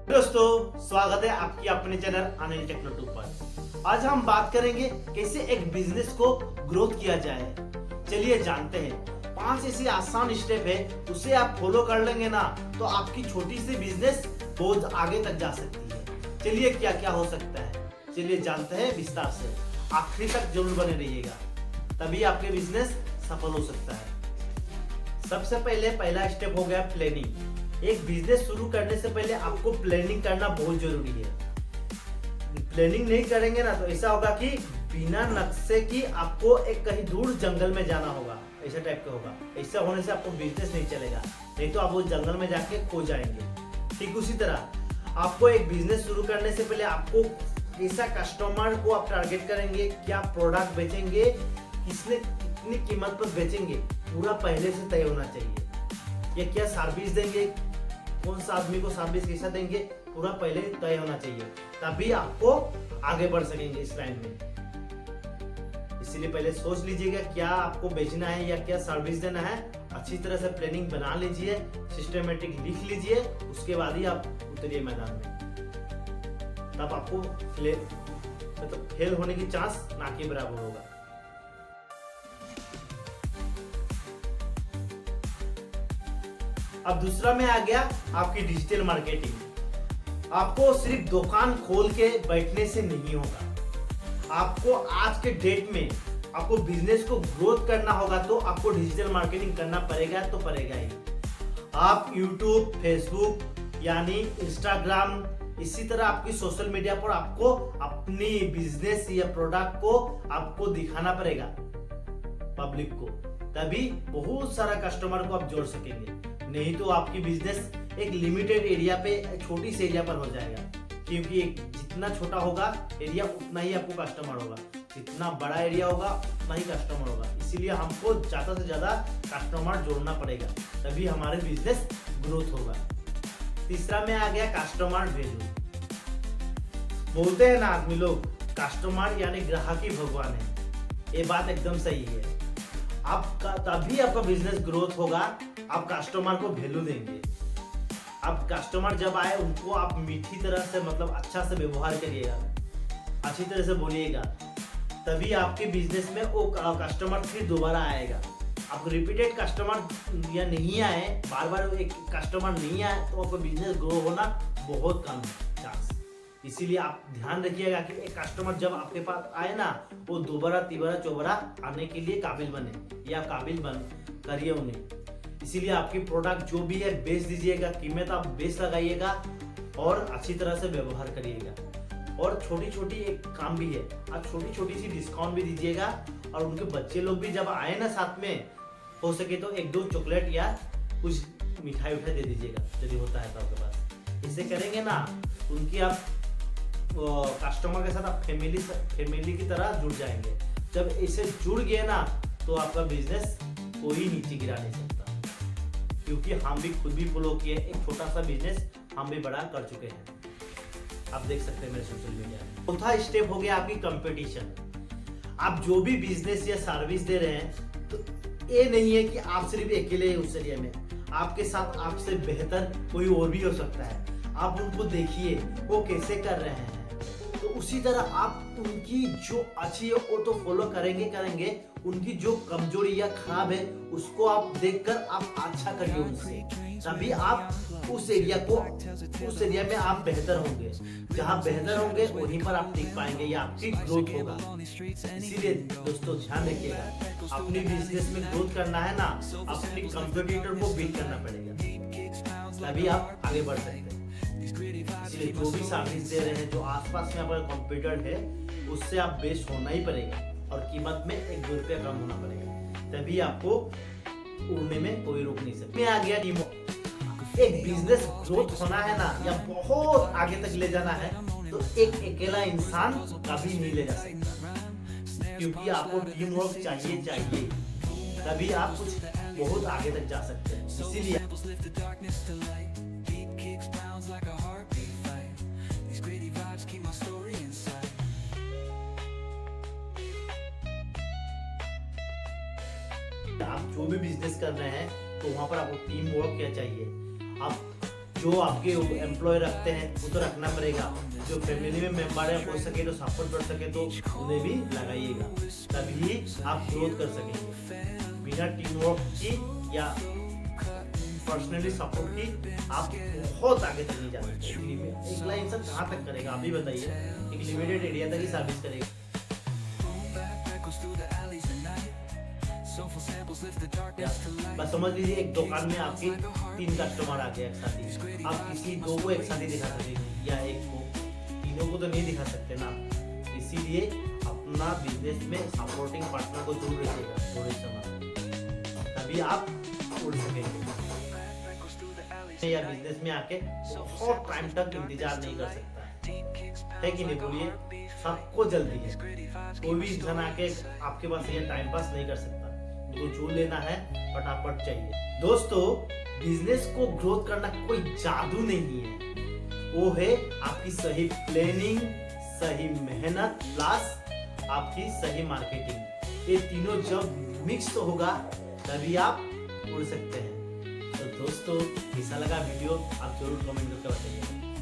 दोस्तों, स्वागत है आपकी अपने चैनल अनिल टेक्नो पर। आज हम बात करेंगे कैसे एक बिजनेस को ग्रोथ किया जाए। चलिए जानते हैं। 5 ऐसी आसान स्टेप है, उसे आप फॉलो कर लेंगे ना तो आपकी छोटी सी बिजनेस बहुत आगे तक जा सकती है। चलिए क्या क्या हो सकता है, चलिए जानते हैं विस्तार से। आखिरी तक जरूर बने रहिएगा, तभी आपके बिजनेस सफल हो सकता है। सबसे पहला स्टेप हो गया प्लानिंग। एक बिजनेस शुरू करने से पहले आपको प्लानिंग करना बहुत जरूरी है। प्लानिंग नहीं करेंगे ना तो ऐसा होगा कि बिना नक्शे की आपको एक कहीं दूर जंगल में जाना होगा, ऐसा टाइप का होगा। ऐसा होने से आपको बिजनेस नहीं चलेगा, नहीं तो आप वो जंगल में जाके खो जाएंगे। ठीक उसी तरह आपको एक बिजनेस शुरू करने से पहले आपको कैसा कस्टमर को आप टारगेट करेंगे, क्या प्रोडक्ट बेचेंगे, किसने कितनी कीमत पर बेचेंगे, पूरा पहले से तय होना चाहिए। या क्या सर्विस देंगे, कौन सा आदमी को सर्विस कैसा देंगे, पूरा पहले तय होना चाहिए, तभी आपको आगे बढ़ सकेंगे इस लाइन में। इसीलिए पहले सोच लीजिएगा क्या आपको बेचना है या क्या सर्विस देना है। अच्छी तरह से प्लानिंग बना लीजिए, सिस्टमेटिक लिख लीजिए, उसके बाद ही आप उतरिए मैदान में। तब आपको फेल होने की चांस ना के बराबर होगा। अब दूसरा में आ गया आपकी डिजिटल मार्केटिंग। आपको सिर्फ दुकान खोल के बैठने से नहीं होगा। आपको आज के डेट में आपको बिजनेस को ग्रोथ करना होगा तो आपको डिजिटल मार्केटिंग करना पड़ेगा तो पड़ेगा ही। आप यूट्यूब, फेसबुक यानी इंस्टाग्राम, इसी तरह आपकी सोशल मीडिया पर आपको अपनी बिजनेस या प्रोडक्ट को आपको दिखाना पड़ेगा पब्लिक को, तभी बहुत सारा कस्टमर को आप जोड़ सकेंगे। नहीं तो आपकी बिजनेस एक लिमिटेड एरिया पे, छोटी सी एरिया पर हो जाएगा, क्योंकि जितना छोटा होगा एरिया उतना ही आपको कस्टमर होगा, जितना बड़ा एरिया होगा उतना ही कस्टमर होगा। इसीलिए हमको ज्यादा से ज्यादा कस्टमर जोड़ना पड़ेगा, तभी हमारे बिजनेस ग्रोथ होगा। तीसरा में आ गया कस्टमर वैल्यू। बोलते हैं ना आदमी लोग, कस्टमर यानी ग्राहक ही भगवान है। ये बात एकदम सही है। तभी आपका बिजनेस ग्रोथ होगा, आप कस्टमर को वैल्यू देंगे। अब कस्टमर जब आए उनको आप मीठी तरह से, मतलब अच्छा से व्यवहार करिएगा, अच्छी तरह से बोलिएगा, तभी आपके बिजनेस में वो कस्टमर फिर दोबारा आएगा। आपको रिपीटेड कस्टमर या नहीं आए, बार बार एक कस्टमर नहीं आए तो आपका बिजनेस ग्रो होना बहुत कम चांस। इसीलिए आप ध्यान रखिएगा कि एक कस्टमर जब आपके पास आए ना, वो दोबारा तीबारा चौबारा आने के लिए काबिल बने, या काबिल बन करिए उन्हें। इसीलिए आपकी प्रोडक्ट जो भी है बेच दीजिएगा, कीमत आप बेच लगाइएगा और अच्छी तरह से व्यवहार करिएगा। और छोटी छोटी एक काम भी है, आप छोटी छोटी सी डिस्काउंट भी दीजिएगा। और उनके बच्चे लोग भी जब आए ना साथ में, हो सके तो 1-2 चॉकलेट या कुछ मिठाई उठाई दे दीजिएगा, यदि होता है तो आपके पास। इसे करेंगे ना, उनकी आप कस्टमर के साथ आप फैमिली की तरह जुड़ जाएंगे। जब इसे जुड़ गए ना तो आपका बिजनेस कोई नीचे गिरा नहीं सकता, क्योंकि हम भी खुद भी फॉलो किए, एक छोटा सा बिजनेस हम भी बड़ा कर चुके हैं। आप देख सकते हैं मेरे सोशल मीडिया में। चौथा स्टेप हो गया आपकी कंपटीशन। आप जो भी बिजनेस या सर्विस दे रहे हैं तो ये नहीं है कि आप सिर्फ अकेले उस एरिया में, आपके साथ आपसे बेहतर कोई और भी हो सकता है। आप उनको देखिए वो कैसे कर रहे हैं, तो उसी तरह आप उनकी जो अच्छी है वो तो फॉलो करेंगे। उनकी जो कमजोरी या खराब है उसको आप देखकर आप अच्छा करिए उनसे, तभी आप उस एरिया में आप बेहतर होंगे। जहाँ बेहतर होंगे वहीं पर आप टिक पाएंगे या आपकी ग्रोथ होगा। इसीलिए दोस्तों ध्यान रखिएगा, अपनी बिजनेस में ग्रोथ करना है ना, अपने कंपटीटर को बीट करना पड़ेगा, तभी आप आगे बढ़ सकते हैं। इसलिए जो भी सर्विस दे रहे हैं, जो आसपास में आपका कंपटीटर है, उससे आप बेस्ट होना ही पड़ेगा और कीमत में 1-2 रुपया कम होना पड़ेगा, तभी आपको उड़ने में कोई रोक नहीं सकता। मैं आ गया टीम। एक बिजनेस ग्रोथ होना है ना या बहुत आगे तक ले जाना है तो एक अकेला इंसान कभी नहीं ले जा सकता, क्योंकि आपको टीम वर्क चाहिए, तभी आप कुछ बहुत आगे तक जा सकते हैं। इसीलिए आप जो भी बिजनेस कर रहे हैं तो वहां पर आपको टीम वर्क क्या चाहिए। आप जो आपके एम्प्लॉय रखते हैं वो तो रखना पड़ेगा, जो फैमिली में मेंबर है हो सके तो सपोर्ट कर सके तो उन्हें भी लगाइएगा, तभी आप ग्रोथ कर सकेंगे। बिना टीम वर्क की या पर्सनली सपोर्ट की आप बहुत आगे तक नहीं जा सकते। एकला इंसान कहाँ तक करेगा आप ही बताइए, एक लिमिटेड एरिया तक ही सर्विस करेगा। बस समझ लीजिए एक दुकान में आपके 3 कस्टमर आ गए एक साथ ही, आप किसी 2 को एक साथ ही दिखा सकेंगे या एक को, तीनों को तो नहीं दिखा सकते ना। इसीलिए अपना बिजनेस में सपोर्टिंग पार्टनर को जरूर रखिएगा थोड़े समय, तभी आप उड़ सकेंगे या बिजनेस में आके बहुत टाइम तक इंतजार नहीं कर सकता है कि नहीं, बोलिए। सबको जल्दी है, कोई भी इंसान आके आपके पास ये टाइम पास नहीं कर सकता, तो जो लेना है फटाफट चाहिए। दोस्तों, बिजनेस को ग्रोथ करना कोई जादू नहीं है, वो है आपकी सही प्लानिंग, सही मेहनत प्लस आपकी सही मार्केटिंग। ये तीनों जब मिक्स होगा तभी आप उड़ सकते हैं। तो दोस्तों, कैसा लगा वीडियो आप जरूर कमेंट करके बताइए।